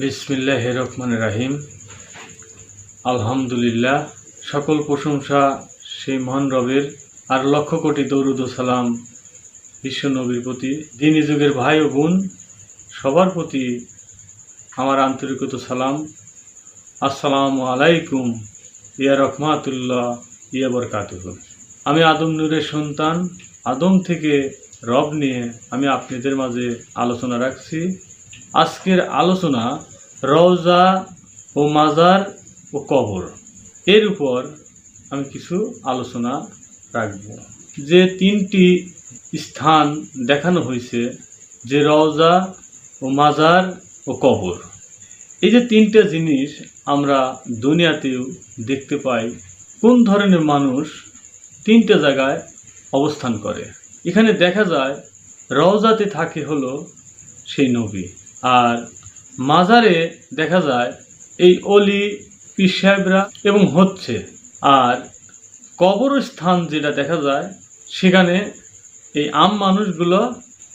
বিসমিল্লাহির রহমানির রহিম। আলহামদুলিল্লাহ, সকল প্রশংসা সেই মহান রবের, আর লক্ষ কোটি দরুদ ও সালাম বিশ্ব নবীর প্রতি। দিনী যুগের ভাই ও বোন সবার প্রতি আমার আন্তরিকত সালাম। আসসালামু আলাইকুম ইয়া রহমাতুল্লাহ ইয়া বরকাতুহু। আমি আদম নূরের সন্তান, আদম থেকে রব নিয়ে আমি আপনাদের মাঝে আলোচনা রাখছি। আজকের আলোচনা রওজা ও মাজার ও কবর, এর উপর আমি কিছু আলোচনা রাখব। যে তিনটি স্থান দেখানো হয়েছে, যে রওজা ও মাজার ও কবর, এই যে তিনটা জিনিস আমরা দুনিয়াতেও দেখতে পাই। কোন ধরনের মানুষ তিনটা জায়গায় অবস্থান করে। এখানে দেখা যায় রওজাতে থাকে হলো সেই নবী, আর মাজারে দেখা যায় এই অলি পীর সাহেবরা এবং হচ্ছে, আর কবরস্থান যেটা দেখা যায় সেখানে এই আম মানুষগুলো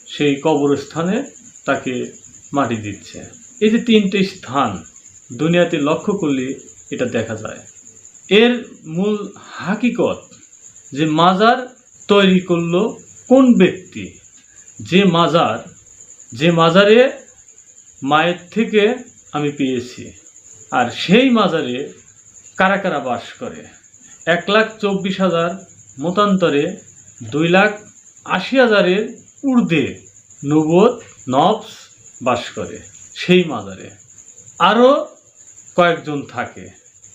সেই কবরস্থানে তাকে মাটি দিচ্ছে। এই যে তিনটে স্থান দুনিয়াতে লক্ষ্য করলে এটা দেখা যায়। এর মূল হাকিকত, যে মাজার তৈরি করলো কোন ব্যক্তি, যে মাজারে মায়ের থেকে আমি পেয়েছি, আর সেই মাজারে কারা কারা বাস করে। 1,24,000 মতান্তরে 2,80,000-এর ঊর্ধ্বে নবুয়ত নফস বাস করে সেই মাজারে। আরও কয়েকজন থাকে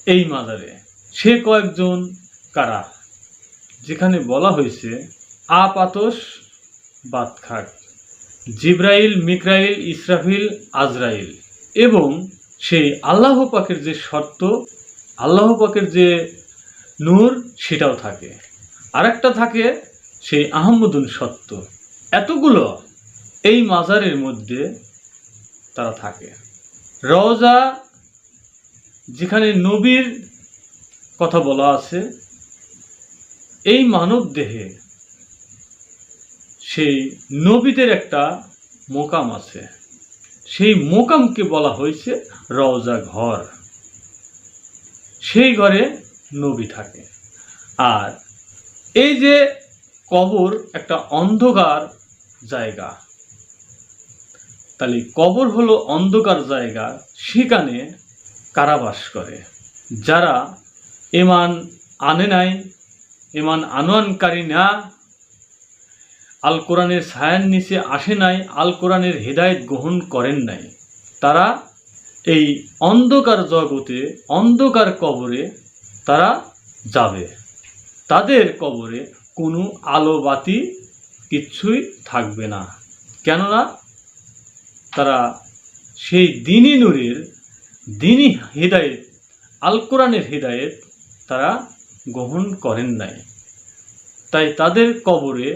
এই মাজারে। সে কয়েকজন কারা? যেখানে বলা হয়েছে আপাতস বাতখাক, জিব্রাইল, মিকাইল, ইসরাফিল, আজরাইল, এবং সেই আল্লাহ পাকের যে শর্ত, আল্লাহ পাকের যে নূর, সেটাও থাকে। আরেকটা থাকে সেই আহমদুন সত্য। এতগুলো এই মাজারের মধ্যে তারা থাকে। রওজা, যেখানে নবীর কথা বলা আছে, এই মানব দেহে সেই নবীদের একটা মোকাম আছে। সেই মোকামকে বলা হয়েছে রওজা ঘর। সেই ঘরে নবী থাকে। আর এই যে কবর একটা অন্ধকার জায়গা, তাহলে কবর হলো অন্ধকার জায়গা। সেখানে কারাবাস করে যারা ঈমান আনে নাই, ঈমান আনয়নকারী না, আল কোরআনের ছায়ার নিচে আসে নাই, আল কোরআনের হেদায়েত গ্রহণ করেন নাই। তারা এই অন্ধকার জগতে, অন্ধকার কবরে তারা যাবে। তাদের কবরে কোনো আলো বাতি কিচ্ছুই থাকবে না। কেননা তারা সেই দ্বীনি নূরের, দ্বীনি হেদায়েত, আল কোরআনের হেদায়েত তারা গ্রহণ করেন নাই। তাই তাদের কবরে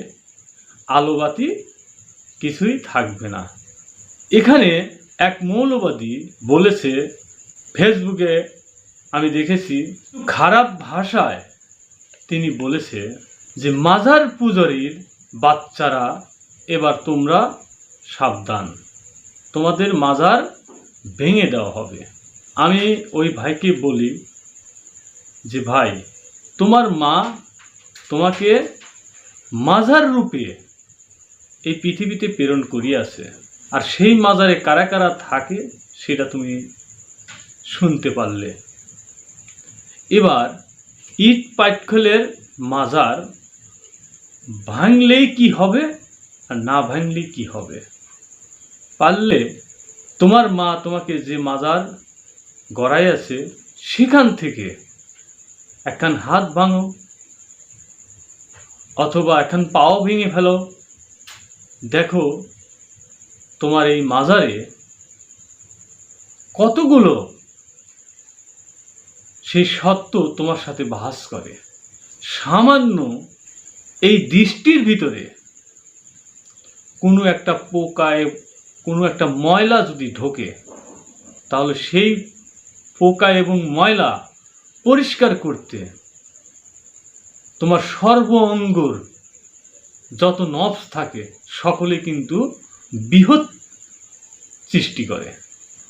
আলোবাতি কিছুই থাকবে না। এখানে এক মৌলবাদী বলেছে, ফেসবুকে আমি দেখেছি, খারাপ ভাষায় তিনি বলেছে যে মাজার পূজারীর বাচ্চারা, এবার তোমরা সাবধান, তোমাদের মাজার ভেঙে দেওয়া হবে। আমি ওই ভাইকে বলি যে ভাই, তোমার মা তোমাকে মাজার রূপে এই পৃথিবীতে প্রেরণ করিয়াছে, আর সেই মাজারে কারা কারা থাকে সেটা তুমি শুনতে পারলে। এবার ইট পাটখলের মাজার ভাঙলেই কি হবে আর না ভাঙলেই কি হবে? পারলে তোমার মা তোমাকে যে মাজার গড়াইয়াছে সেখান থেকে একখান হাত ভাঙো, অথবা একখান পাও ভেঙে ফেলো। দেখো তোমার এই মাজারে কতগুলো সেই সত্য তোমার সাথে বাস করে। সামান্য এই দৃষ্টির ভিতরে কোনো একটা পোকায়, কোনো একটা ময়লা যদি ঢোকে, তাহলে সেই পোকা এবং ময়লা পরিষ্কার করতে তোমার সর্ব অঙ্গর যত নফস থাকে সকলে কিন্তু বৃহৎ সৃষ্টি করে।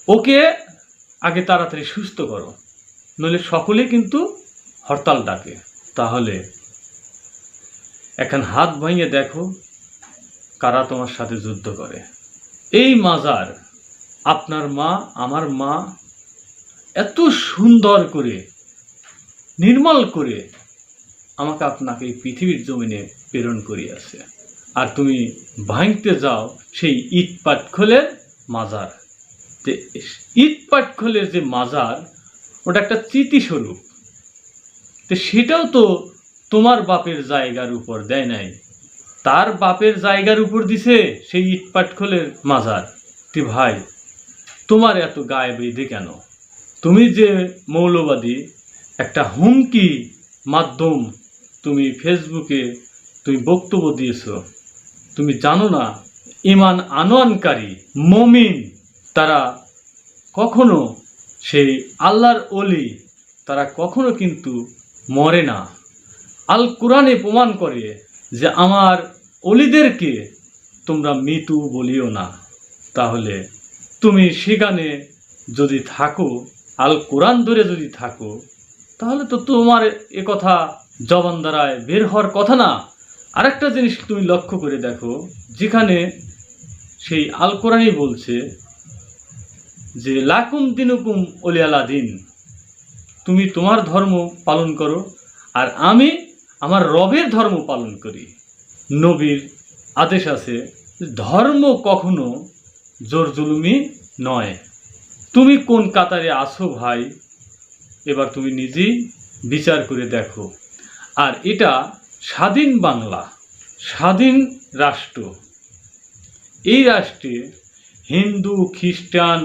ওকে আগে তাড়াতাড়ি সুস্থ করো, নইলে সকলে কিন্তু হরতাল ডাকে। তাহলে এখন হাত ভাঙিয়ে দেখো কারা তোমার সাথে যুদ্ধ করে। এই মাজার আপনার মা, আমার মা এত সুন্দর করে নির্মল করে আমাকে আপনাকে এই পৃথিবীর জমিনে প্রেরণ করিয়াছে, আর তুমি ভাঙতে যাও সেই ইট পাটখোলের মাজার। ইট পাটখোলের যে মাজার, ওটা একটা স্মৃতিস্বরূপ। সেটাও তো তোমার বাপের জায়গার উপর দেয় নাই, তার বাপের জায়গার উপর দিছে সেই ইট পাটখোলের মাজার। ভাই, তোমার এত গায়ে বেঁধে কেন? তুমি যে মৌলবাদী, একটা হুমকি মাধ্যম তুমি ফেসবুকে তুমি বক্তব্য দিয়েছ, তুমি জানো না ঈমান আনয়নকারী মুমিন তারা কখনো, সেই আল্লাহর ওলি তারা কখনো কিন্তু মরে না। আল কোরআনে প্রমাণ করে যে আমার ওলিদেরকে তোমরা মৃত্যু বলিও না। তাহলে তুমি সেখানে যদি থাকো, আল কোরআন ধরে যদি থাকো, তাহলে তো তোমার এ কথা জবান দ্বারায় বের হওয়ার কথা না। আরেকটা জিনিস তুমি লক্ষ্য করে দেখো, যেখানে সেই আল কোরআনই বলছে যে লাকুম দিনুকুম ওলিয়ালা দিন, তুমি তোমার ধর্ম পালন করো আর আমি আমার রবের ধর্ম পালন করি। নবীর আদেশ আছে, ধর্ম কখনো জোর জুলুমি নয়। তুমি কোন কাতারে আছো ভাই, এবার তুমি নিজেই বিচার করে দেখো। আর এটা স্বাধীন বাংলা, স্বাধীন রাষ্ট্র। এই রাষ্ট্রে হিন্দু, খ্রিস্টান,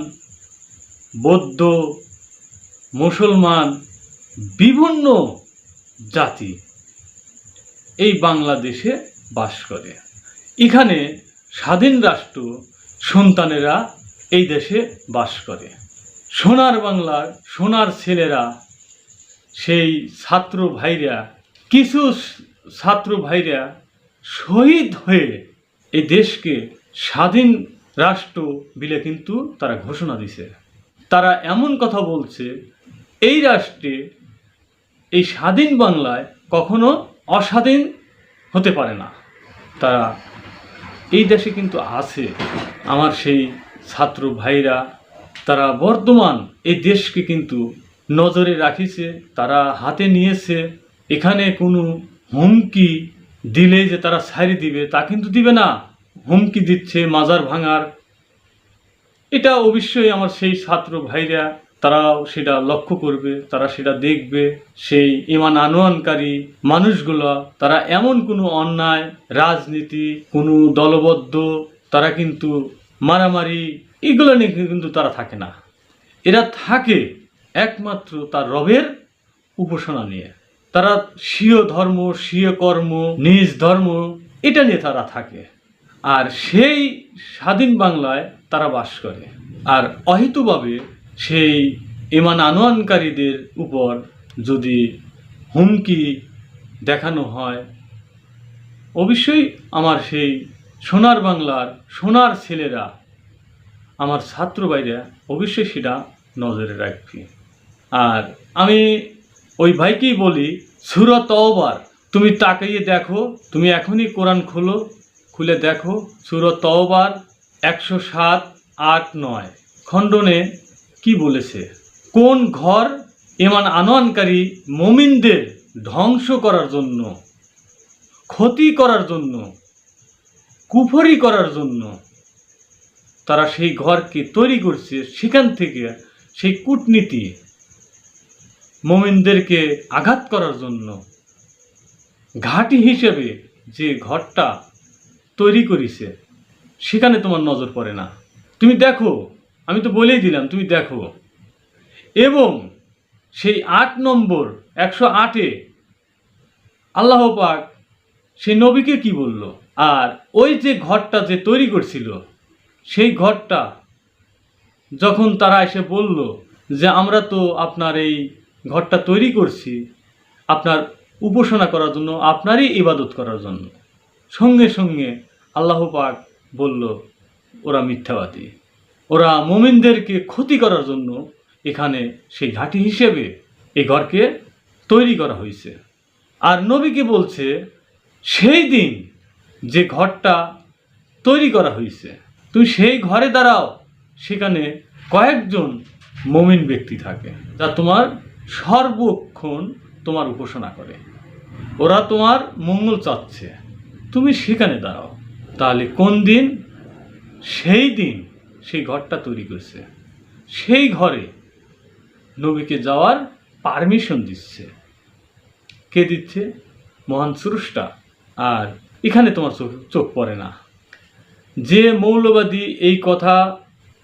বৌদ্ধ, মুসলমান বিভিন্ন জাতি এই বাংলাদেশে বাস করে। এখানে স্বাধীন রাষ্ট্র সন্তানেরা এই দেশে বাস করে। সোনার বাংলার সোনার ছেলেরা, সেই ছাত্র ভাইরা, কিছু ছাত্র ভাইরা শহীদ হয়ে এই দেশকে স্বাধীন রাষ্ট্র বিলে কিন্তু তারা ঘোষণা দিছে। তারা এমন কথা বলছে, এই রাষ্ট্রে, এই স্বাধীন বাংলায় কখনো অস্বাধীন হতে পারে না। তারা এই দেশে কিন্তু আছে। আমার সেই ছাত্র ভাইরা তারা বর্তমান এই দেশকে কিন্তু নজরে রাখিছে, তারা হাতে নিয়েছে। এখানে কোনো হুমকি দিলে যে তারা ছাড়ি দিবে তা কিন্তু দিবে না, হুমকি দিচ্ছে মাজার ভাঙার। এটা অবশ্যই আমার সেই ছাত্র ভাইরা তারাও সেটা লক্ষ্য করবে, তারা সেটা দেখবে। সেই ঈমান আনয়নকারী মানুষগুলো তারা এমন কোনো অন্যায় রাজনীতি, কোনো দলবদ্ধ, তারা কিন্তু মারামারি এগুলো নিয়ে কিন্তু তারা থাকে না। এরা থাকে একমাত্র তার রবের উপাসনা নিয়ে। তারা স্বীয় ধর্ম, স্বীয় কর্ম, নিজ ধর্ম এটা নিয়ে তারা থাকে। আর সেই স্বাধীন বাংলায় তারা বাস করে। আর অহেতুভাবে সেই ঈমান আনয়নকারীদের উপর যদি হুমকি দেখানো হয়, অবশ্যই আমার সেই সোনার বাংলার সোনার ছেলেরা, আমার ছাত্র ভাইরা অবশ্যই সেটা নজরে রাখবে। আর আমি ওই ভাইকেই বলি, সূরা তওবার তুমি তাকিয়ে দেখো, তুমি এখনই কোরআন খোলো, খুলে দেখো সূরা তওবার 107, 8, 9 খণ্ডনে কি বলেছে। কোন ঘর ঈমান আনয়নকারী মুমিনদের ধ্বংস করার জন্য, ক্ষতি করার জন্য, কুফরি করার জন্য তারা সেই ঘরকে তৈরি করছে। সেখান থেকে সেই কূটনীতি মুমিনদেরকে আঘাত করার জন্য ঘাঁটি হিসেবে যে ঘরটা তৈরি করেছে, সেখানে তোমার নজর পড়ে না। তুমি দেখো, আমি তো বলেই দিলাম, তুমি দেখো। এবং সেই 8 নম্বর 108-এ আল্লাহ পাক সেই নবীকে কি বলল, আর ওই যে ঘরটা যে তৈরি করছিল, সেই ঘরটা যখন তারা এসে বলল যে আমরা তো আপনার এই ঘরটা তৈরি করছি আপনার উপাসনা করার জন্য, আপনারই ইবাদত করার জন্য, সঙ্গে সঙ্গে আল্লাহ পাক বলল ওরা মিথ্যাবাদী, ওরা মুমিনদেরকে ক্ষতি করার জন্য এখানে সেই ঘাঁটি হিসেবে এই ঘরকে তৈরি করা হয়েছে। আর নবীকে বলছে সেই দিন যে ঘরটা তৈরি করা হয়েছে তুমি সেই ঘরে দাঁড়াও, সেখানে কয়েকজন মুমিন ব্যক্তি থাকে যা তোমার সর্বক্ষণ তোমার উপাসনা করে, ওরা তোমার মঙ্গল চাচ্ছে, তুমি সেখানে দাঁড়াও। তাহলে কোন দিন? সেই দিন সেই ঘরটা তৈরি করছে, সেই ঘরে নবীকে যাওয়ার পারমিশন দিচ্ছে। কে দিচ্ছে? মহান স্রষ্টা। আর এখানে তোমার চোখ পড়ে না। যে মৌলবাদী এই কথা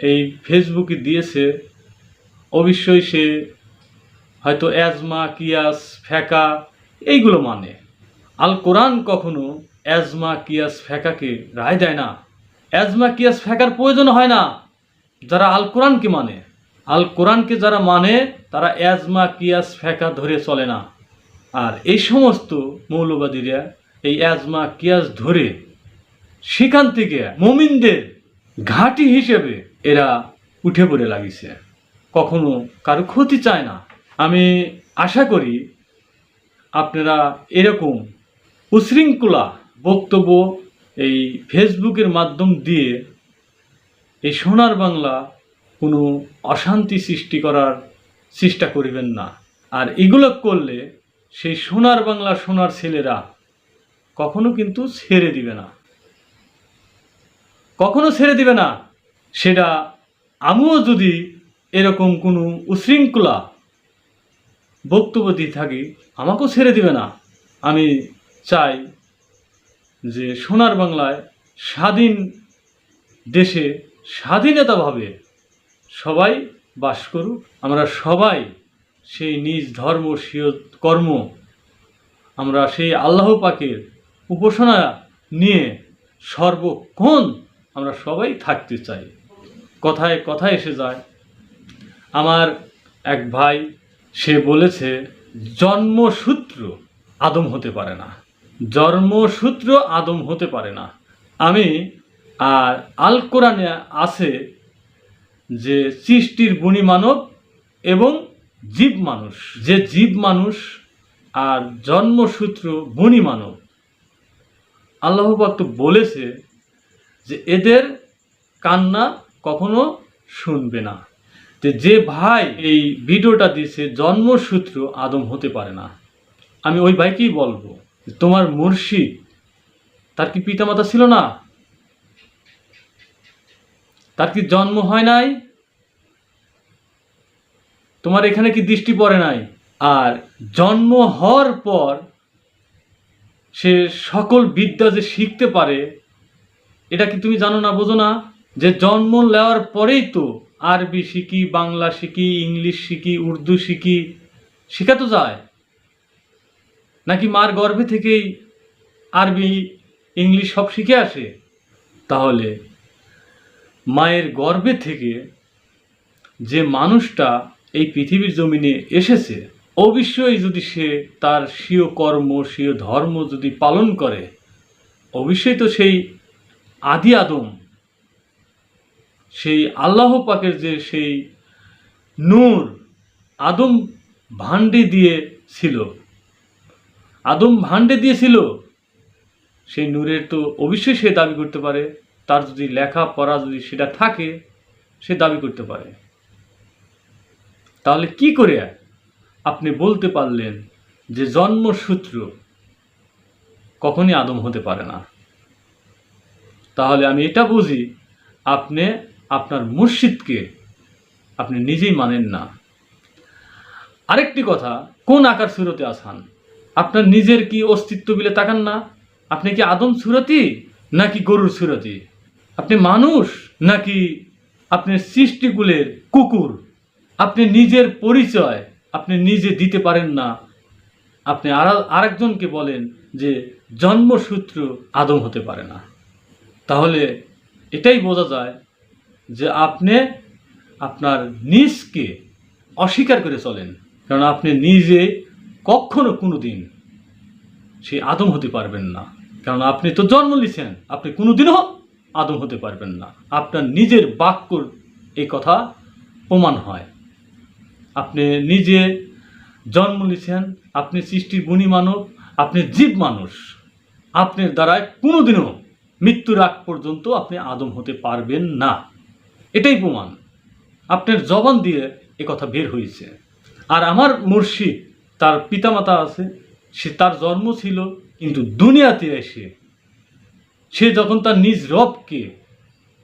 এই ফেসবুকে দিয়েছে, অবশ্যই সে হয়তো এজমা, কিয়াস, ফেকা এইগুলো মানে। আল কোরআন কখনো এজমা, কিয়াস, ফেকাকে রায় দেয় না। এজমা, কিয়াস, ফেকার প্রয়োজন হয় না যারা আল কোরআনকে মানে। আল কোরআনকে যারা মানে তারা এজমা, কিয়াস, ফেকা ধরে চলে না। আর এই সমস্ত মৌলবাদীরা এই এজমা, কিয়াস ধরে সেখান থেকে মুমিনদের ঘাঁটি হিসেবে এরা উঠে পড়ে লাগিছে, কখনো কারো ক্ষতি চায় না। আমি আশা করি আপনারা এরকম উশৃঙ্খলা বক্তব্য এই ফেসবুকের মাধ্যম দিয়ে এই সোনার বাংলা কোনো অশান্তি সৃষ্টি করার চেষ্টা করিবেন না। আর এগুলো করলে সেই সোনার বাংলা সোনার ছেলেরা কখনো কিন্তু ছেড়ে দিবে না, কখনো ছেড়ে দিবে না। সেটা আমিও যদি এরকম কোনো উশৃঙ্খলা বক্তব্য দিয়ে থাকি, আমাকেও ছেড়ে দিবে না। আমি চাই যে সোনার বাংলায় স্বাধীন দেশে স্বাধীনতাভাবে সবাই বাস করুক। আমরা সবাই সেই নিজ ধর্ম স্বীয় কর্ম, আমরা সেই আল্লাহ পাকের উপাসনা নিয়ে সর্বক্ষণ আমরা সবাই থাকতে চাই। কথায় কথায় এসে যায়, আমার এক ভাই সে বলেছে জন্মসূত্র আদম হতে পারে না, জন্মসূত্র আদম হতে পারে না। আমি আর আল কোরআনে আছে যে সৃষ্টির গুণী মানব এবং জীব মানুষ, যে জীব মানুষ আর জন্মসূত্র গুণী মানব। আল্লাহ পাক তো বলেছে যে এদের কান্না কখনো শুনবে না। যে ভাই এই ভিডিওটা দিয়েছে জন্মসূত্র আদম হতে পারে না, আমি ওই ভাইকেই বলবো তোমার মুর্শিদ তার কি পিতামাতা ছিল না? তার কি জন্ম হয় নাই? তোমার এখানে কি দৃষ্টি পড়ে নাই? আর জন্ম হওয়ার পর সে সকল বিদ্যা যে শিখতে পারে, এটা কি তুমি জানো না, বোঝো না? যে জন্ম নেওয়ার পরেই তো আরবি শিখি, বাংলা শিখি, ইংলিশ শিখি, উর্দু শিখি, শেখা তো যায় নাকি মার গর্ভে থেকেই আরবি ইংলিশ সব শিখে আসে? তাহলে মায়ের গর্ভে থেকে যে মানুষটা এই পৃথিবীর জমিনে এসেছে, অবশ্যই যদি সে তার স্বীয় কর্ম স্বীয় ধর্ম যদি পালন করে, অবশ্যই তো সেই আদি আদম, সেই আল্লাহ পাকের যে সেই নূর আদম ভাণ্ডে দিয়েছিল, আদম ভাণ্ডে দিয়েছিল, সেই নূরের তো অবশ্যই সে দাবি করতে পারে। তার যদি লেখা পড়া যদি সেটা থাকে, সে দাবি করতে পারে। তাহলে কি করে আপনি বলতে পারলেন যে জন্মসূত্র কখনই আদম হতে পারে না? তাহলে আমি এটা বুঝি আপনি আপনার মুর্শিদকে আপনি নিজেই মানেন না। আরেকটি কথা, কোন আকার সুরতে আছেন? আপনার নিজের কি অস্তিত্ব বিলে তাকান না? আপনি কি আদম সুরতি নাকি গরুর সুরতি? আপনি মানুষ নাকি আপনি সৃষ্টিকুলের কুকুর? আপনি নিজের পরিচয় আপনি নিজে দিতে পারেন না, আপনি আরেকজনকে বলেন যে জন্মসূত্র আদম হতে পারে না। তাহলে এটাই বোঝা যায় যে আপনি আপনার নিজকে অস্বীকার করে চলেন, কারণ আপনি নিজে কখনো কোনো দিন সেই আদম হতে পারবেন না। কারণ আপনি তো জন্ম নিয়েছেন, আপনি কোনোদিনও আদম হতে পারবেন না। আপনার নিজের বাক্য এই কথা প্রমাণ হয়। আপনি নিজে জন্ম নিয়েছেন, আপনি সৃষ্টির গুণী মানব, আপনি জীব মানুষ, আপনার দ্বারায় কোনোদিনও মৃত্যুর আগ পর্যন্ত আপনি আদম হতে পারবেন না। এটাই প্রমাণ, আপনার জবান দিয়ে এ কথা বের হয়েছে। আর আমার মুর্শিদ, তার পিতামাতা আছে, সে তার জন্ম ছিল, কিন্তু দুনিয়াতে এসে সে যখন তার নিজ রবকে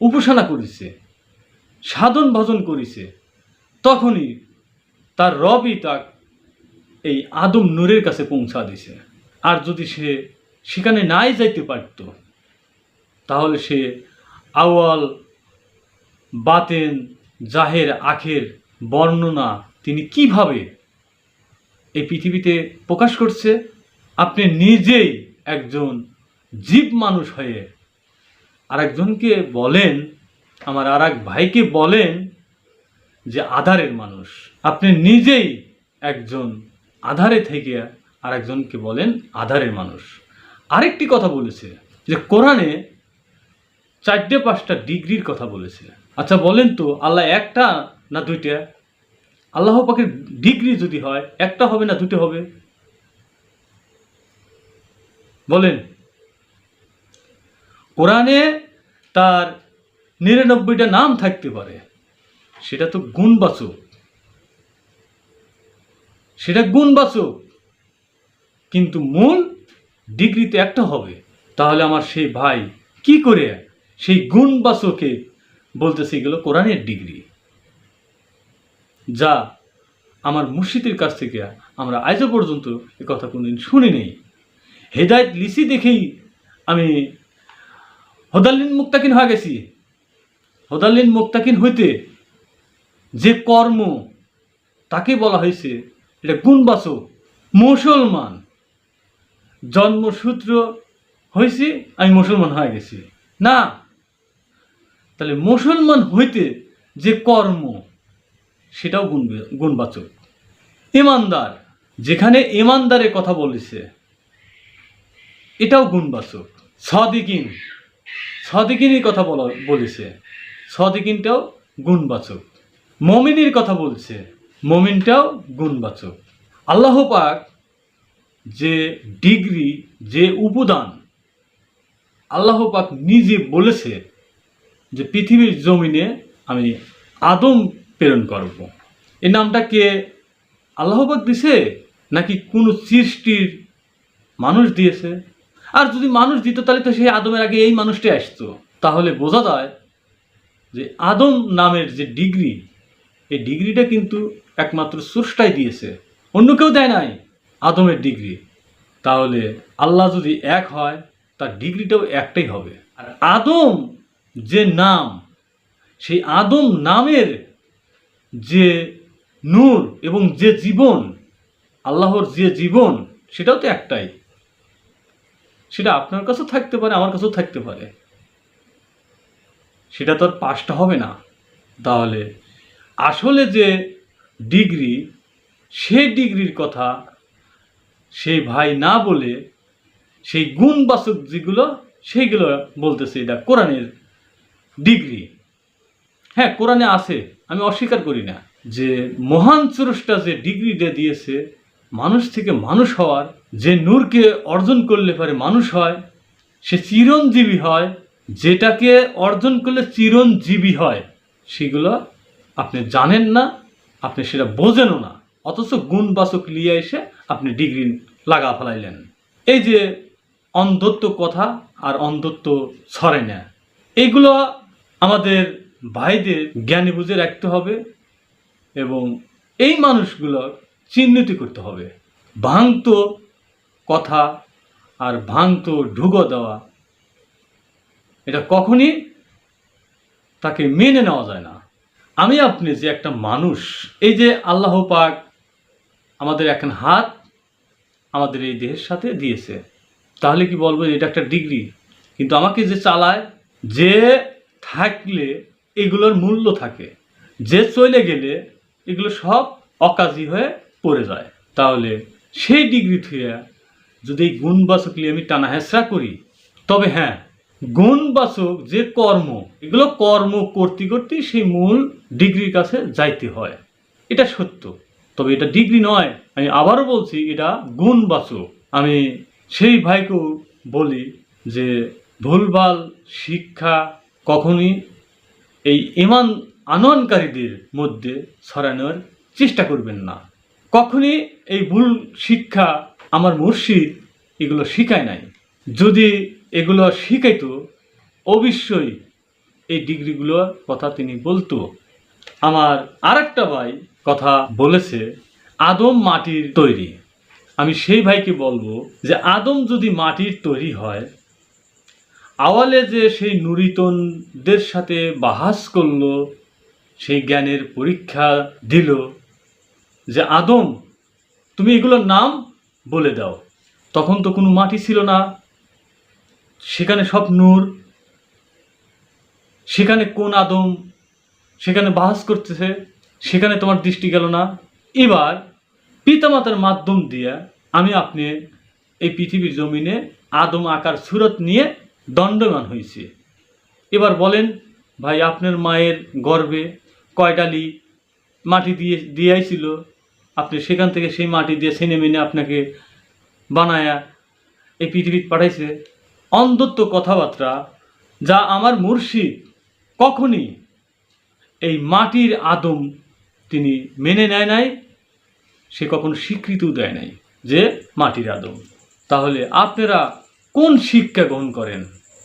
উপাসনা করেছে, সাধন ভজন করেছে, তখনই তার রবই তাক এই আদম নূরের কাছে পৌঁছা দিছে। আর যদি সে সেখানে নাই যাইতে পারত, তাহলে সে আউয়াল, বাতেন, জাহের, আখের বর্ণনা তিনি কিভাবে এই পৃথিবীতে প্রকাশ করছে? আপনি নিজেই একজন জীব মানুষ হয়ে আরেকজনকে বলেন, আমার আর এক ভাইকে বলেন যে আধারের মানুষ। আপনি নিজেই একজন আধারে থেকে আরেকজনকে বলেন আধারের মানুষ। আরেকটি কথা বলেছে যে কোরআনে 4-5টা ডিগ্রির কথা বলেছে। আচ্ছা বলেন তো, আল্লাহ একটা না দুইটা? আল্লাহ পাকের ডিগ্রি যদি হয়, একটা হবে না দুটো হবে? বলেন। কোরআনে তার 99টা নাম থাকতে পারে, সেটা তো গুণবাচক, সেটা গুণবাচক, কিন্তু মূল ডিগ্রি তো একটা হবে। তাহলে আমার সেই ভাই কি করে সেই গুণবাচকে বলতেছে এগুলো কোরআনের ডিগ্রি, যা আমার মুর্শিদের কাছ থেকে আমরা আজও পর্যন্ত এ কথা কোনোদিন শুনি নেই। হেদায়েত লিসি দেখেই আমি হদাল্লিন মুক্তাকিন হয়ে গেছি। হদাল্লিন মুক্তাকিন হইতে যে কর্ম, তাকে বলা হয়েছে এটা গুণবাচক। মুসলমান জন্মসূত্র হয়েছি, আমি মুসলমান হয়ে গেছি না। তাহলে মুসলমান হইতে যে কর্ম, সেটাও গুণবাচক। ইমানদার, যেখানে ইমানদারের কথা বলেছে, এটাও গুণবাচক। সাদিকিন, সাদিকিনের কথা বলেছে, সাদিকিনটাও গুণবাচক। মমিনের কথা বলছে, মমিনটাও গুণবাচক। আল্লাহ পাক যে ডিগ্রি, যে উপাদান, আল্লাহ পাক নিজে বলেছে যে পৃথিবীর জমিনে আমি আদম প্রেরণ করব। এই নামটা কে আল্লাহ পাক দিছে নাকি কোনো সৃষ্টির মানুষ দিয়েছে? আর যদি মানুষ দিত তাহলে তো সেই আদমের আগে এই মানুষটি আসতো। তাহলে বোঝা যায় যে আদম নামের যে ডিগ্রি, এই ডিগ্রিটা কিন্তু একমাত্র স্রষ্টাই দিয়েছে, অন্য কেউ দেয় নাই আদমের ডিগ্রি। তাহলে আল্লাহ যদি এক হয়, তার ডিগ্রিটাও একটাই হবে। আর আদম যে নাম, সেই আদম নামের যে নূর এবং যে জীবন, আল্লাহর যে জীবন, সেটাও তো একটাই। সেটা আপনার কাছেও থাকতে পারে, আমার কাছেও থাকতে পারে, সেটা তো আর 5টা হবে না। তাহলে আসলে যে ডিগ্রি, সেই ডিগ্রির কথা সেই ভাই না বলে সেই গুণবাচক যেগুলো, সেইগুলো বলতেছে এটা কোরআনের ডিগ্রি। হ্যাঁ, কোরআনে আছে, আমি অস্বীকার করি না যে মহান স্রষ্টা যে ডিগ্রিটা দিয়েছে মানুষ থেকে মানুষ হওয়ার, যে নূরকে অর্জন করলে পারে মানুষ হয়, সে চিরঞ্জীবী হয়, যেটাকে অর্জন করলে চিরঞ্জীবী হয়, সেগুলো আপনি জানেন না, আপনি সেটা বোঝেনও না, অথচ গুণবাচক লিয়ে এসে আপনি ডিগ্রি লাগা ফেলাইলেন। এই যে অন্ধত্ব কথা আর অন্ধত্ব ছড়ে না, এইগুলো আমাদের ভাইদের জ্ঞানী বুঝে রাখতে হবে এবং এই মানুষগুলো চিহ্নিত করতে হবে। ভাঙত কথা আর ভাঙত ঢুকো দেওয়া, এটা কখনই তাকে মেনে নেওয়া যায় না। আমি আপনি যে একটা মানুষ, এই যে আল্লাহ পাক আমাদের এখন হাত আমাদের এই দেহের সাথে দিয়েছে, তাহলে কি বলবো এটা একটা ডিগ্রি? কিন্তু আমাকে যে চালায়, যে থাকলে এগুলোর মূল্য থাকে, যে চলে গেলে এগুলো সব অকাজী হয়ে পড়ে যায়। তাহলে সেই ডিগ্রি থেকে যদি এই গুণবাচক নিয়ে আমি টানা হেঁচড়া করি, তবে হ্যাঁ, গুণবাচক যে কর্ম, এগুলো কর্ম করতে করতে সেই মূল ডিগ্রির কাছে যাইতে হয়, এটা সত্য। তবে এটা ডিগ্রি নয়, আমি আবারও বলছি, এটা গুণবাচক। আমি সেই ভাইকেও বলি যে ভুলভাল শিক্ষা কখনই এই ঈমান আনয়নকারীদের মধ্যে ছড়ানোর চেষ্টা করবেন না। কখনই এই ভুল শিক্ষা আমার মুর্শিদ এগুলো শিখায় নাই। যদি এগুলো শিখাইতো অবশ্যই এই ডিগ্রিগুলোর কথা তিনি বলতো। আমার আরেকটা ভাই কথা বলেছে আদম মাটির তৈরি। আমি সেই ভাইকে বলবো যে আদম যদি মাটির তৈরি হয়, আওয়ালে যে সেই নুরিতনদের সাথে বাহাস করলো, সেই জ্ঞানের পরীক্ষা দিল যে আদম তুমি এগুলোর নাম বলে দাও, তখন তো কোনো মাটি ছিল না, সেখানে সব নূর, সেখানে কোন আদম সেখানে বাহাস করতেছে, সেখানে তোমার দৃষ্টি গেল না। এবার পিতামাতার মাধ্যম দিয়ে আমি আপনি এই পৃথিবীর জমিনে আদম আকার সুরত নিয়ে দণ্ডমান হয়েছি। এবার বলেন ভাই, আপনার মায়ের গর্ভে কয়ডালি মাটি দিয়েছিল, আপনি সেখান থেকে সেই মাটি দিয়ে ছেনে মেনে আপনাকে বানায়া এই পৃথিবীতে পাঠাইছে। অন্ধত্ব কথাবার্তা যা আমার মুর্শিদ কখনই এই মাটির আদম তিনি মেনে নেয় নাই, সে কখনো স্বীকৃতিও দেয় নাই যে মাটির আদম। তাহলে আপনারা কোন শিক্ষা গ্রহণ করেন?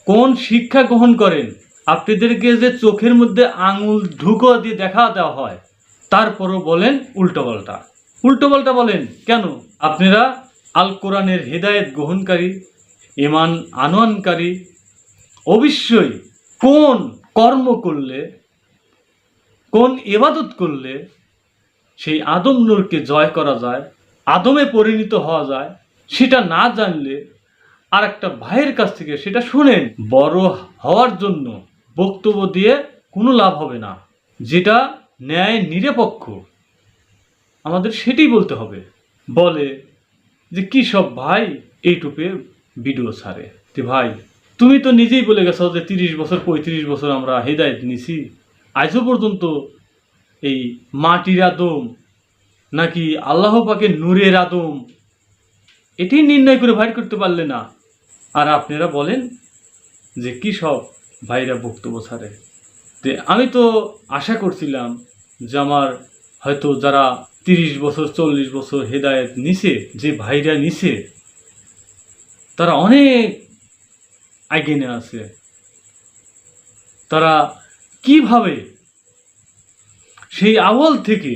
কোন শিক্ষা গ্রহণ করেন? আপনাদেরকে যে চোখের মধ্যে আঙুল ঢুকো দিয়ে দেখা দেওয়া হয়, তারপরও বলেন উল্টোপাল্টা। উল্টোপাল্টা বলেন কেন? আপনারা আল কোরআনের হেদায়েত গ্রহণকারী, ঈমান আনয়নকারী। অবশ্যই কোন কর্ম করলে, কোন ইবাদত করলে সেই আদম নূরকে জয় করা যায়, আদমে পরিণত হওয়া যায়, সেটা না জানলে আর একটা ভাইয়ের কাছ থেকে সেটা শুনেন। বড় হওয়ার জন্য বক্তব্য দিয়ে কোনো লাভ হবে না। যেটা ন্যায় নিরপেক্ষ আমাদের সেটাই বলতে হবে। বলে যে কি সব ভাই এইটুপে ভিডিও ছাড়ে। তো ভাই, তুমি তো নিজেই বলে গেছো যে 30 বছর 35 বছর আমরা হেদায়েত নিছি, আজও পর্যন্ত এই মাটির আদম নাকি আল্লাহ পাকের নূরের আদম এটি নির্ণয় করে বাইর করতে পারলে না। আর আপনারা বলেন যে কি সব ভাইরা বক্তব্য ছাড়ে। যে আমি তো আশা করছিলাম যে আমার হয়তো যারা 30 বছর 40 বছর হেদায়েত নিছে, যে ভাইরা নিছে, তারা অনেক আগে আছে। তারা কিভাবে সেই আওয়াল থেকে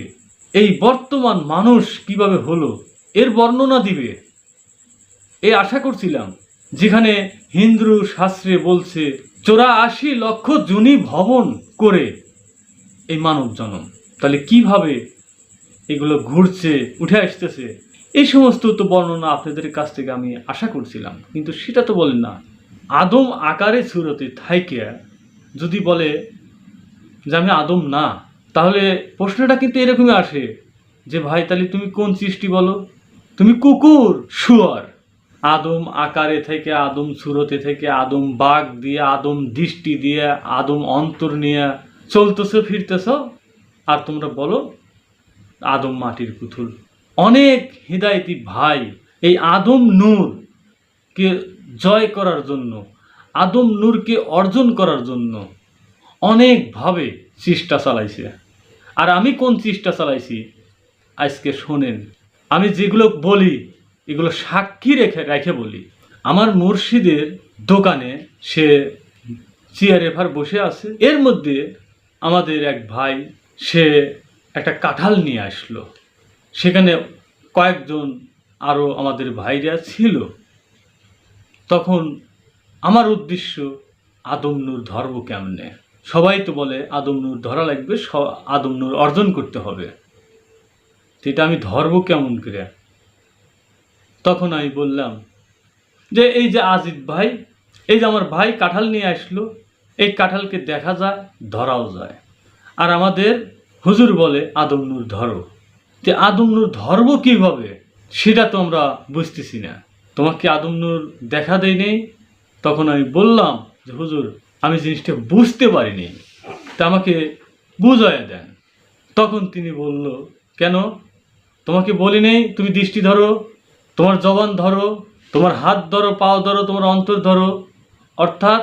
এই বর্তমান মানুষ কিভাবে হলো এর বর্ণনা দিবে, এই আশা করছিলাম। যেখানে হিন্দু শাস্ত্রে বলছে 84 লক্ষ জুনি ভবন করে এই মানব জন্ম, তাহলে কিভাবে এগুলো ঘুরছে উঠে আসতেছে, এই সমস্ত তো বর্ণনা আপনাদের কাছ থেকে আমি আশা করছিলাম, কিন্তু সেটা তো বলেন না। আদম আকারে সুরতে থাইকে যদি বলে যে আমি আদম না, তাহলে প্রশ্নটা কিন্তু এরকমই আসে যে ভাই তাহলে তুমি কোন সৃষ্টি বলো? তুমি কুকুর, শুয়ার। আদম আকারে থেকে, আদম সুরতে থেকে, আদম বাঘ দিয়ে, আদম দৃষ্টি দিয়ে, আদম অন্তর নিয়ে চলতেছ ফিরতেছ, আর তোমরা বলো আদম মাটির পুতুল। অনেক হিদায়তি ভাই এই আদম নূরকে জয় করার জন্য, আদম নূরকে অর্জন করার জন্য অনেকভাবে চেষ্টা চালাইছে। আর আমি কোন চেষ্টা চালাইছি আজকে শোনেন। আমি যেগুলো বলি এগুলো সাক্ষী রেখে বলি। আমার মুর্শিদের দোকানে সে চেয়ারে ভার বসে আছে, এর মধ্যে আমাদের এক ভাই সে একটা কাঁঠাল নিয়ে আসলো। সেখানে কয়েকজন আরও আমাদের ভাইরা ছিল। তখন আমার উদ্দেশ্য আদম নূর ধরব কেমনে? সবাই তো বলে আদম নূর ধরা লাগবে, আদম নূর অর্জন করতে হবে। সেটা আমি ধরব কেমন করে? তখন আমি বললাম যে এই যে আজিদ ভাই, এই যে আমার ভাই কাঁঠাল নিয়ে আসলো, এই কাঁঠালকে দেখা যায়, ধরাও যায়। আর আমাদের হুজুর বলে আদম নূর ধরো। যে আদম নূর ধরব কীভাবে সেটা তো আমরা বুঝতেছি না। তোমাকে আদম নূর দেখা দেয় নেই। তখন আমি বললাম যে হুজুর আমি জিনিসটা বুঝতে পারিনি, তা আমাকে বুঝাইয়া দেন। তখন তিনি বলল, কেন তোমাকে বলি নেই তুমি দৃষ্টি ধরো, তোমার জবান ধরো, তোমার হাত ধরো, পাও ধরো, তোমার অন্তর ধরো। অর্থাৎ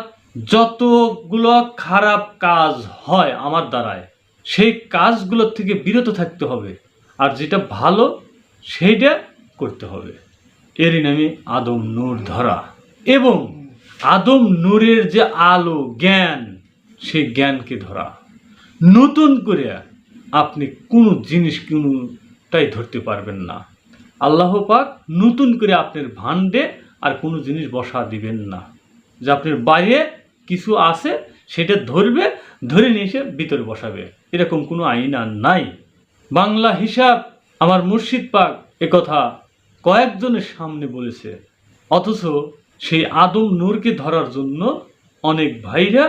যতগুলো খারাপ কাজ হয় আমার দ্বারায় সেই কাজগুলোর থেকে বিরত থাকতে হবে, আর যেটা ভালো সেইটা করতে হবে। এরই নামে আদম নূর ধরা। এবং আদম নূরের যে আলো জ্ঞান, সেই জ্ঞানকে ধরা। নতুন করে আপনি কোনো জিনিস কোনোটাই ধরতে পারবেন না। আল্লাহ পাক নতুন করে আপনার ভান্ডে আর কোনো জিনিস বসা দিবেন না, যে আপনার বাইরে কিছু আছে সেটা ধরবে, ধরে নিয়ে এসে ভিতরে বসাবে, এরকম কোনো আইন আর নাই। বাংলা হিসাব আমার মুর্শিদ পাক একথা কয়েকজনের সামনে বলেছে, অথচ সেই আদম নূরকে ধরার জন্য অনেক ভাইরা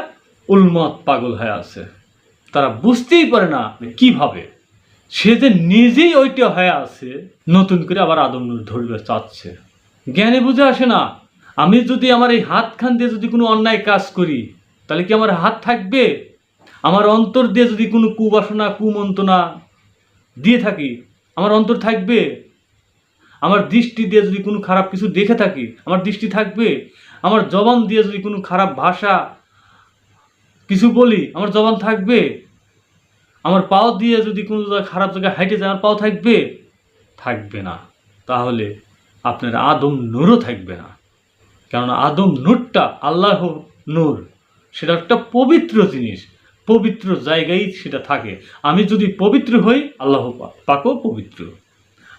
উন্মাদ পাগল হয়ে আছে। তারা বুঝতেই পারে না কিভাবে সে যে নিজেই ওইটা হয়ে আছে, নতুন করে আবার আদম নূর ধরবে চাচ্ছে। জ্ঞানে বুঝে আসে না। আমি যদি আমার এই হাতখান দিয়ে যদি কোনো অন্যায় কাজ করি, তাহলে কি আমার হাত থাকবে? আমার অন্তর দিয়ে যদি কোনো কুবাসনা কুমন্ত্রণা দিয়ে থাকি, আমার অন্তর থাকবে? আমার দৃষ্টি দিয়ে যদি কোনো খারাপ কিছু দেখে থাকি, আমার দৃষ্টি থাকবে? আমার জবান দিয়ে যদি কোনো খারাপ ভাষা কিছু বলি, আমার জবান থাকবে? আমার পাও দিয়ে যদি কোনো খারাপ জায়গায় হাইটে যায়, আমার পাও থাকবে? থাকবে না। তাহলে আপনার আদম নূরও থাকবে না। কেননা আদম নূরটা আল্লাহ নূর, সেটা একটা পবিত্র জিনিস, পবিত্র জায়গায় সেটা থাকে। আমি যদি পবিত্র হই, আল্লাহ পাকও পবিত্র।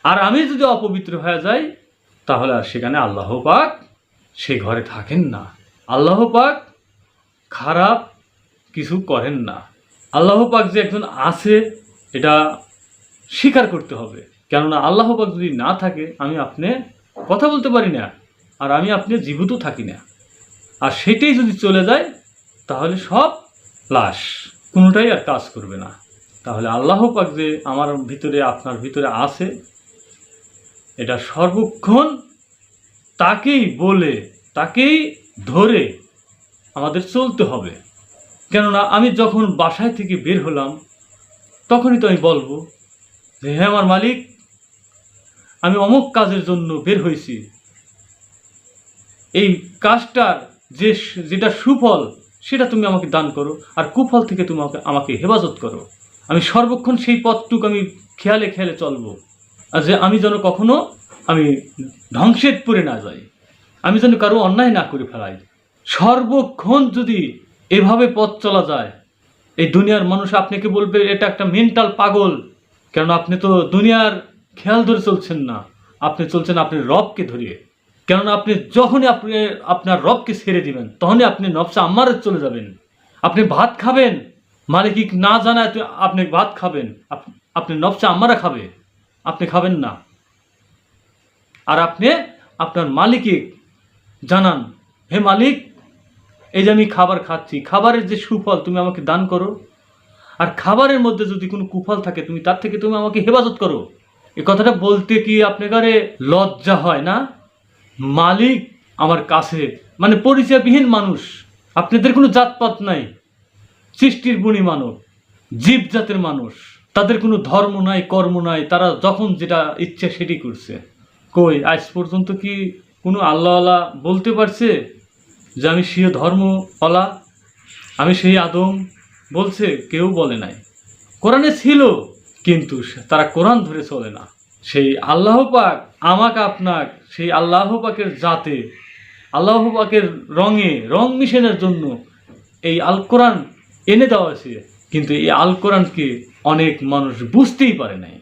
আর আমি যদি অপবিত্র হয়ে যাই, তাহলে আর সেখানে আল্লাহ পাক সে ঘরে থাকেন না। আল্লাহ পাক খারাপ কিছু করেন না। আল্লাহ পাক যে একজন আছে এটা স্বীকার করতে হবে। কেননা আল্লাহ পাক যদি না থাকে, আমি আপনি কথা বলতে পারি না, আর আমি আপনি জীবিত থাকি না। আর সেটাই যদি চলে যায়, তাহলে সব লাশ, কোনোটাই আর কাজ করবে না। তাহলে আল্লাহ পাক যে আমার ভিতরে আপনার ভিতরে আছে, এটা সর্বক্ষণ তাকেই বলে, তাকেই ধরে আমাদের চলতে হবে। কেননা আমি যখন বাসায় থেকে বের হলাম, তখনই তো আমি বলবো যে হ্যাঁ আমার মালিক, আমি অমুক কাজের জন্য বের হয়েছি, এই কাজটার যেটা সুফল সেটা তুমি আমাকে দান করো, আর কুফল থেকে তুমি আমাকে হেফাজত করো। আমি সর্বক্ষণ সেই পথটুকু আমি খেয়ালে খেয়ালে চলবো, আর যে আমি যেন কখনো আমি ধ্বংসের পড়ে না যাই, আমি যেন কারো অন্যায় না করে ফেলাই। সর্বক্ষণ যদি এভাবে পথ চলা যায়, এই দুনিয়ার মানুষ আপনাকে বলবে এটা একটা মেন্টাল পাগল। কেন আপনি তো দুনিয়ার খেয়াল ধরে চলছেন না, আপনি চলছেন আপনি রবকে ধরিয়ে। কেননা আপনি যখনই আপনি আপনার রবকে ছেড়ে দিবেন, তখনই আপনি নফসে আম্মারে চলে যাবেন। আপনি ভাত খাবেন, মালিক না জানায় আপনি ভাত খাবেন, আপনি নফসে আম্মারা খাবে, আপনি খাবেন না। আর আপনি আপনার মালিককে জানান, হে মালিক, এই যে আমি খাবার খাচ্ছি, খাবারের যে সুফল তুমি আমাকে দান করো, আর খাবারের মধ্যে যদি কোনো কুফল থাকে তুমি তার থেকে তুমি আমাকে হেফাজত করো। এই কথাটা বলতে কি আপনাকে লজ্জা হয় না? মালিক আমার কাছে মানে পরিচয়বিহীন মানুষ, আপনাদের কোনো জাতপাত নাই, সৃষ্টির গুণী মানব, জীব জাতের মানুষ, তাদের কোনো ধর্ম নাই, কর্ম নাই, তারা যখন যেটা ইচ্ছে সেটি করছে। কই আজ পর্যন্ত কি কোনো আল্লাহওয়ালা বলতে পারছে যে আমি সেই ধর্মওয়ালা, আমি সেই আদম? বলছে? কেউ বলে নাই। কোরআনে ছিল, কিন্তু তারা কোরআন ধরে চলে না। সেই আল্লাহ পাক আমাকে আপনার সেই আল্লাহ পাকের জাতে, আল্লাহ পাকের রং মিশনের জন্য এই আল কোরআন এনে দেওয়া হয়েছে, কিন্তু এই আল কোরআনকে অনেক মানুষ বুঝতেই পারে নাই।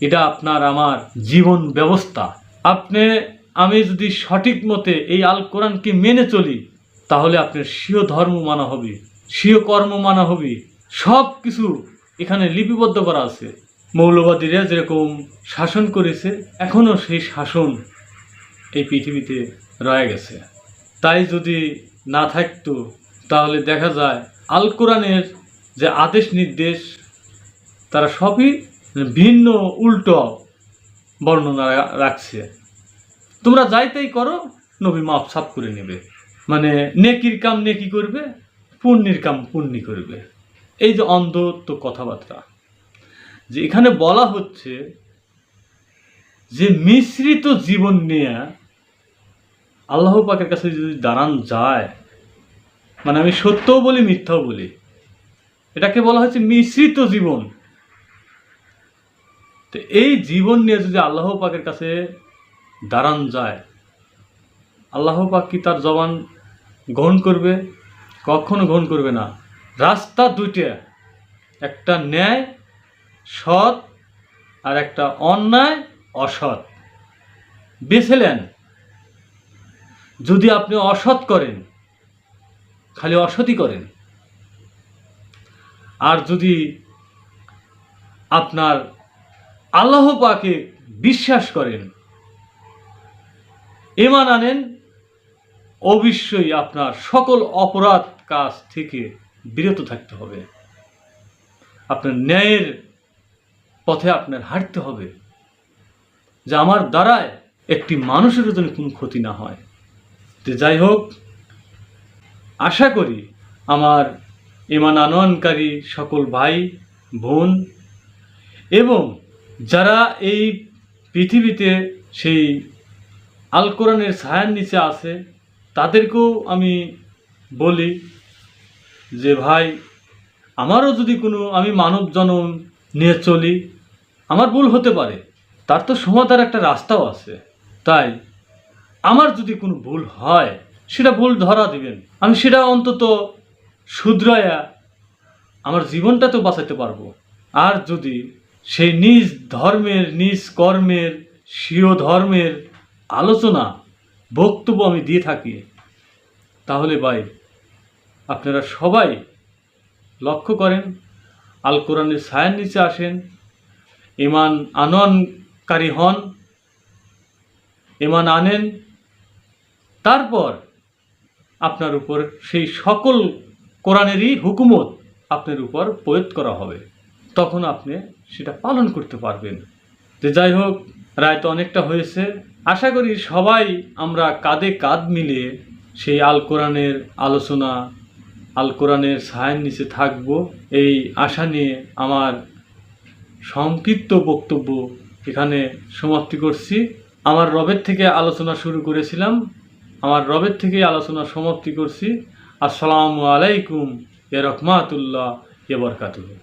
এটা আপনার আমার জীবন ব্যবস্থা। আমি যদি সঠিক মতে এই আল কোরআনকে মেনে চলি, তাহলে আপনার স্বীয় ধর্ম মানা হবে, স্বীয় কর্ম মানা হবে, সব কিছু এখানে লিপিবদ্ধ করা আছে। মৌলবাদীরা যেরকম শাসন করেছে, এখনও সেই শাসন এই পৃথিবীতে রয়ে গেছে। তাই যদি না থাকতো, তাহলে দেখা যায় আল কোরআনের যে আদেশ নির্দেশ, তারা সবই ভিন্ন উল্টো বর্ণনা রাখছে। তোমরা যাই তাই করো, নবী মাপ সাফ করে নেবে। মানে নেকির কাম নেকি করবে, পুণ্যের কাম পুণ্যি করবে। এই যে অন্ধত্ব কথাবার্তা, যে এখানে বলা হচ্ছে যে মিশ্রিত জীবন নিয়ে আল্লাহ পাকের কাছে যদি দাঁড়ান যায়, মানে আমি সত্যও বলি মিথ্যাও বলি, এটাকে বলা হচ্ছে মিশ্রিত জীবন। তো এই জীবন নিয়ে যদি আল্লাহ পাকের কাছে দাঁড়ান যায়, আল্লাহ পাক কি তার জবান গ্রহণ করবে? কখনো গ্রহণ করবে না। রাস্তা দুইটা, একটা ন্যায় সৎ আর একটা অন্যায় অসৎ, বেছে নেন। যদি আপনি অসৎ করেন, খালি অসৎই করেন, আর যদি আপনার আল্লাহ পাকে বিশ্বাস করেন, ঈমান আনেন, অবশ্যই আপনার সকল অপরাধ কাজ থেকে বিরত থাকতে হবে। আপনার ন্যায়ের পথে আপনার হাঁটতে হবে, যে আমার দ্বারায় একটি মানুষের জন্য কোনো ক্ষতি না হয়। তো যাই হোক, আশা করি আমার ঈমান আনয়নকারী সকল ভাই বোন এবং যারা এই পৃথিবীতে সেই আল কোরআনের ছায়ার নিচে আছে, তাদেরকেও আমি বলি যে ভাই, আমারও যদি কোনো, আমি মানব জনম নিয়ে চলি, আমার ভুল হতে পারে, তার তো সমাধার একটা রাস্তাও আছে। তাই আমার যদি কোনো ভুল হয়, সেটা ভুল ধরা দিবেন, আমি সেটা অন্তত শুধরায়া আমার জীবনটা তো বাঁচাতে পারবো। আর যদি সেই নিজ ধর্মের, নিজ কর্মের, স্বীয় ধর্মের আলোচনা বক্তব্য আমি দিয়ে থাকি, তাহলে ভাই আপনারা সবাই লক্ষ্য করেন, আল কোরআনের ছায়ার নিচে আসেন, ঈমান আনয়নকারী হন, ঈমান আনেন, তারপর আপনার উপর সেই সকল কোরআনেরই হুকুমত আপনার উপর প্রয়োগ করা হবে, তখন আপনি সেটা পালন করতে পারবেন। তো যাই হোক, রায় তো অনেকটা হয়েছে। আশা করি সবাই আমরা কাঁধে কাঁধ মিলিয়ে সেই আল কোরআনের আলোচনা, আল কোরআনের ছায়ার নিচে থাকব, এই আশা নিয়ে আমার সংক্ষিপ্ত বক্তব্য এখানে সমাপ্তি করছি। আমার রবের থেকে আলোচনা শুরু করেছিলাম, আমার রবের থেকে আলোচনা সমাপ্তি করছি। আসসালামু আলাইকুম ওয়া রাহমাতুল্লাহি ওয়া বারাকাতুহু।